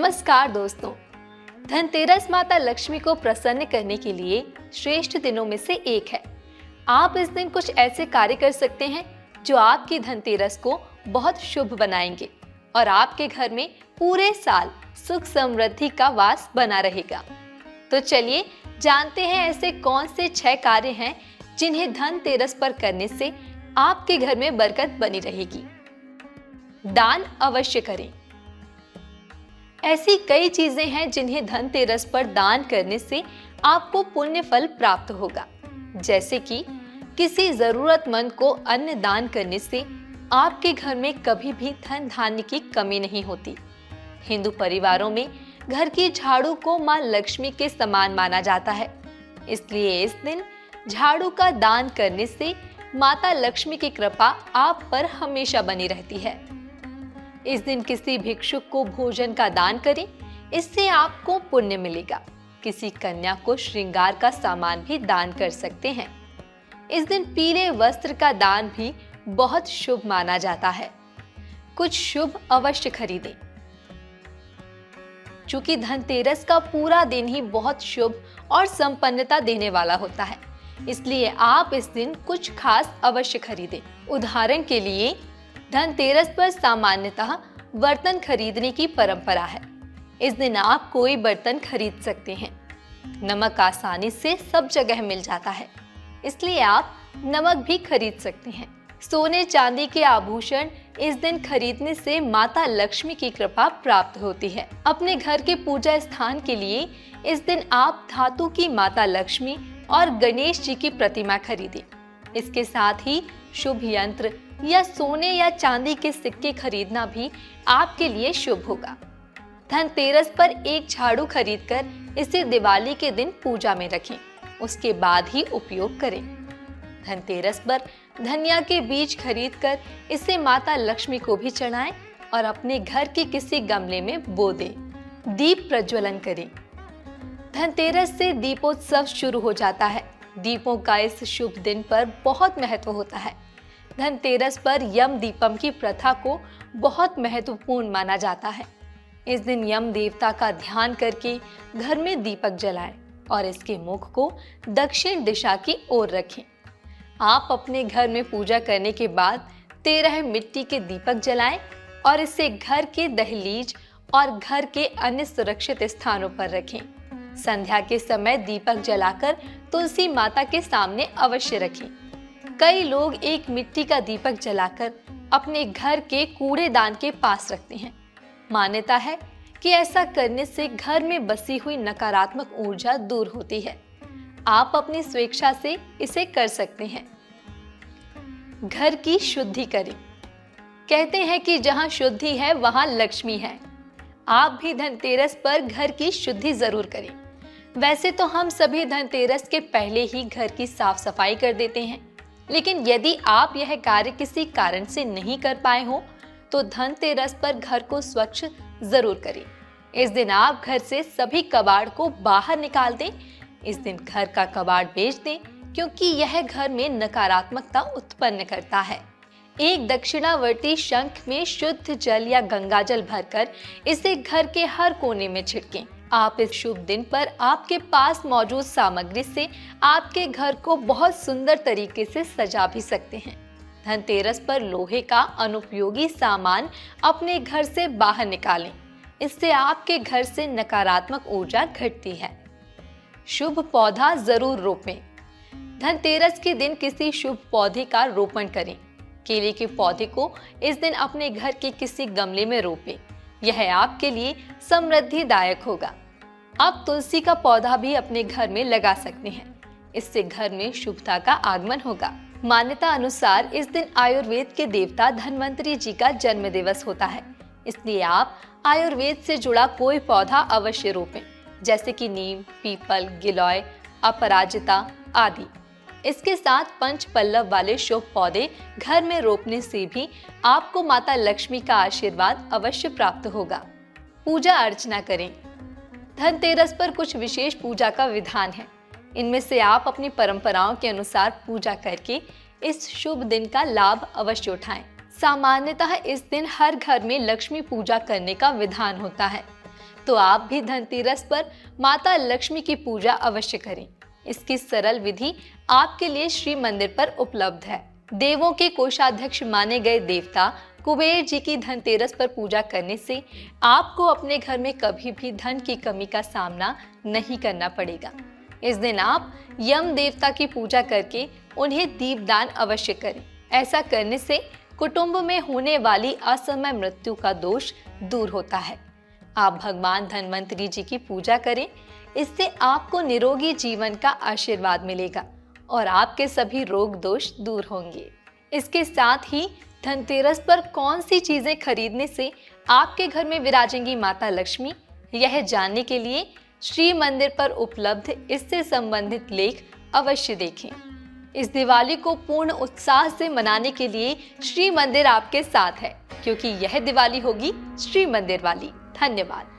नमस्कार दोस्तों। धनतेरस माता लक्ष्मी को प्रसन्न करने के लिए श्रेष्ठ दिनों में से एक है। आप इस दिन कुछ ऐसे कार्य कर सकते हैं जो आपकी धनतेरस को बहुत शुभ बनाएंगे और आपके घर में पूरे साल सुख समृद्धि का वास बना रहेगा। तो चलिए जानते हैं ऐसे कौन से 6 कार्य हैं जिन्हें धनतेरस पर करने से आपके घर में बरकत बनी रहेगी। दान अवश्य करें। ऐसी कई चीजें हैं जिन्हें धनतेरस पर दान करने से आपको पुण्य फल प्राप्त होगा, जैसे कि किसी जरूरतमंद को अन्न दान करने से आपके घर में कभी भी धन धान्य की कमी नहीं होती। हिंदू परिवारों में घर की झाड़ू को मां लक्ष्मी के समान माना जाता है, इसलिए इस दिन झाड़ू का दान करने से माता लक्ष्मी की कृपा आप पर हमेशा बनी रहती है। इस दिन किसी भिक्षुक को भोजन का दान करें, इससे आपको पुण्य मिलेगा। किसी कन्या को श्रृंगार का सामान भी दान कर सकते हैं। इस दिन पीले वस्त्र का दान भी बहुत शुभ माना जाता है। कुछ शुभ अवश्य खरीदें। चूंकि धनतेरस का पूरा दिन ही बहुत शुभ और संपन्नता देने वाला होता है, इसलिए आप इस दिन कुछ खास अवश्य खरीदें। उदाहरण के लिए धनतेरस पर सामान्यतः बर्तन खरीदने की परंपरा है। इस दिन आप कोई बर्तन खरीद सकते हैं। नमक आसानी से सब जगह मिल जाता है, इसलिए आप नमक भी खरीद सकते हैं। सोने चांदी के आभूषण इस दिन खरीदने से माता लक्ष्मी की कृपा प्राप्त होती है। अपने घर के पूजा स्थान के लिए इस दिन आप धातु की माता लक्ष्मी और गणेश जी की प्रतिमा खरीदें। इसके साथ ही शुभ यंत्र या सोने या चांदी के सिक्के खरीदना भी आपके लिए शुभ होगा। धनतेरस पर एक झाड़ू खरीदकर इसे दिवाली के दिन पूजा में रखें, उसके बाद ही उपयोग करें। धनतेरस पर धनिया के बीज खरीदकर इसे माता लक्ष्मी को भी चढ़ाएं और अपने घर के किसी गमले में बो दें। दीप प्रज्वलन करें। धनतेरस से दीपोत्सव शुरू हो जाता है। दीपों का इस शुभ दिन पर बहुत महत्व होता है। धनतेरस पर यम दीपम की प्रथा को बहुत महत्वपूर्ण माना जाता है। इस दिन यम देवता का ध्यान करके घर में दीपक जलाएं और इसके मुख को दक्षिण दिशा की ओर रखें। आप अपने घर में पूजा करने के बाद 13 मिट्टी के दीपक जलाएं और इसे घर के दहलीज और घर के अन्य सुरक्षित स्थानों पर रखें। संध्या के समय दीपक जलाकर तुलसी माता के सामने अवश्य रखें। कई लोग एक मिट्टी का दीपक जलाकर अपने घर के कूड़ेदान के पास रखते हैं। मान्यता है कि ऐसा करने से घर में बसी हुई नकारात्मक ऊर्जा दूर होती है। आप अपनी स्वेच्छा से इसे कर सकते हैं। घर की शुद्धि करें। कहते हैं कि जहां शुद्धि है वहां लक्ष्मी है। आप भी धनतेरस पर घर की शुद्धि जरूर करें। वैसे तो हम सभी धनतेरस के पहले ही घर की साफ सफाई कर देते हैं, लेकिन यदि आप यह कार्य किसी कारण से नहीं कर पाए हो तो धनतेरस पर घर को स्वच्छ जरूर करें। इस दिन आप घर से सभी कबाड़ को बाहर निकाल दें। इस दिन घर का कबाड़ बेच दें, क्योंकि यह घर में नकारात्मकता उत्पन्न करता है। एक दक्षिणावर्ती शंख में शुद्ध जल या गंगा जल भरकर इसे घर के हर कोने में छिड़कें। आप इस शुभ दिन पर आपके पास मौजूद सामग्री से आपके घर को बहुत सुंदर तरीके से सजा भी सकते हैं। धनतेरस पर लोहे का अनुपयोगी सामान अपने घर से बाहर निकालें, इससे आपके घर से नकारात्मक ऊर्जा घटती है। शुभ पौधा जरूर रोपें। धनतेरस के दिन किसी शुभ पौधे का रोपण करें। केले के पौधे को इस दिन अपने घर के किसी गमले में रोपें। यह आपके लिए समृद्धिदायक होगा। आप तुलसी का पौधा भी अपने घर में लगा सकते हैं, इससे घर में शुभता का आगमन होगा। मान्यता अनुसार इस दिन आयुर्वेद के देवता धन्वंतरी जी का जन्म दिवस होता है, इसलिए आप आयुर्वेद से जुड़ा कोई पौधा अवश्य रोपें, जैसे कि नीम, पीपल, गिलोय, अपराजिता आदि। इसके साथ 5 पल्लव वाले शुभ पौधे घर में रोपने से भी आपको माता लक्ष्मी का आशीर्वाद अवश्य प्राप्त होगा। पूजा अर्चना करें। धनतेरस पर कुछ विशेष पूजा का विधान है। इनमें से आप अपनी परंपराओं के अनुसार पूजा करके इस शुभ दिन का लाभ अवश्य उठाएं। सामान्यतः इस दिन हर घर में लक्ष्मी पूजा करने का विधान होता है। तो आप भी धनतेरस पर माता लक्ष्मी की पूजा अवश्य करें। इसकी सरल विधि आपके लिए श्री मंदिर पर उपलब्ध है। देवों के कोषाध्यक्ष माने गए देवता कुबेर जी की धनतेरस पर पूजा करने से आपको अपने घर में कभी भी धन की कमी का सामना नहीं करना पड़ेगा। इस दिन आप यम देवता की पूजा करके उन्हें दीपदान अवश्य करें। ऐसा करने से कुटुंब में होने वाली असमय मृत्यु का दोष दूर होता है। आप भगवान धन्वंतरी जी की पूजा करें, इससे आपको निरोगी जीवन का आशीर्वाद मिलेगा और आपके सभी रोग दोष दूर होंगे। इसके साथ ही धनतेरस पर कौन सी चीजें खरीदने से आपके घर में विराजेंगी माता लक्ष्मी, यह जानने के लिए श्री मंदिर पर उपलब्ध इससे संबंधित लेख अवश्य देखें। इस दिवाली को पूर्ण उत्साह से मनाने के लिए श्री मंदिर आपके साथ है, क्योंकि यह दिवाली होगी श्री मंदिर वाली। धन्यवाद।